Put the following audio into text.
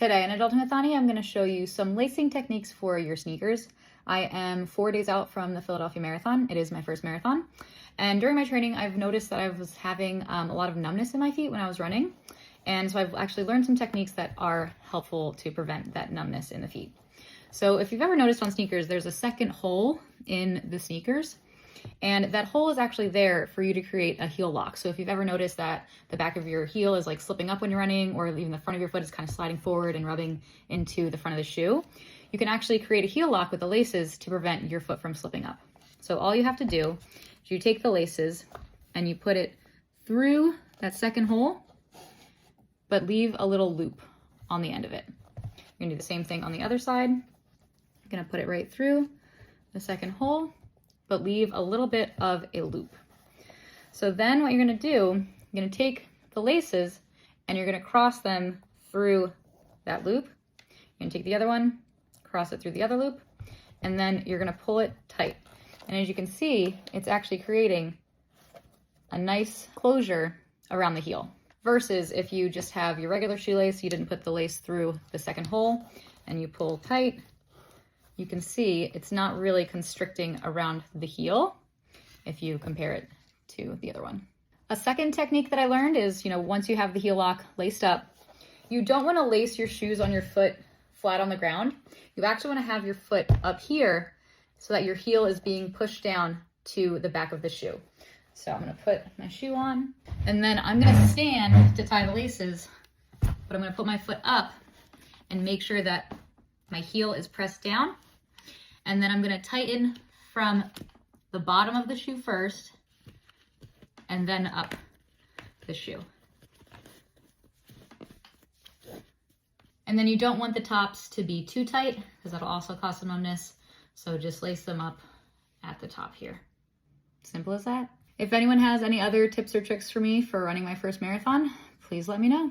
Today in Adult Mathani, I'm going to show you some lacing techniques for your sneakers. I am 4 days out from the Philadelphia Marathon. It is my first marathon. And during my training, I've noticed that I was having a lot of numbness in my feet when I was running. And so I've actually learned some techniques that are helpful to prevent that numbness in the feet. So if you've ever noticed on sneakers, there's a second hole in the sneakers. And that hole is actually there for you to create a heel lock. So if you've ever noticed that the back of your heel is like slipping up when you're running, or even the front of your foot is kind of sliding forward and rubbing into the front of the shoe, you can actually create a heel lock with the laces to prevent your foot from slipping up. So all you have to do is you take the laces and you put it through that second hole, but leave a little loop on the end of it. You're gonna do the same thing on the other side. You're gonna put it right through the second hole, but leave a little bit of a loop. So then what you're gonna do, you're gonna take the laces and you're gonna cross them through that loop. You're gonna take the other one, cross it through the other loop, and then you're gonna pull it tight. And as you can see, it's actually creating a nice closure around the heel. Versus if you just have your regular shoelace, you didn't put the lace through the second hole, and you pull tight, you can see it's not really constricting around the heel if you compare it to the other one. A second technique that I learned is, once you have the heel lock laced up, you don't want to lace your shoes on your foot flat on the ground. You actually want to have your foot up here so that your heel is being pushed down to the back of the shoe. So I'm going to put my shoe on, and then I'm going to stand to tie the laces, but I'm going to put my foot up and make sure that my heel is pressed down. And then I'm going to tighten from the bottom of the shoe first, and then up the shoe. And then you don't want the tops to be too tight because that'll also cause some numbness. So just lace them up at the top here. Simple as that. If anyone has any other tips or tricks for me for running my first marathon, please let me know.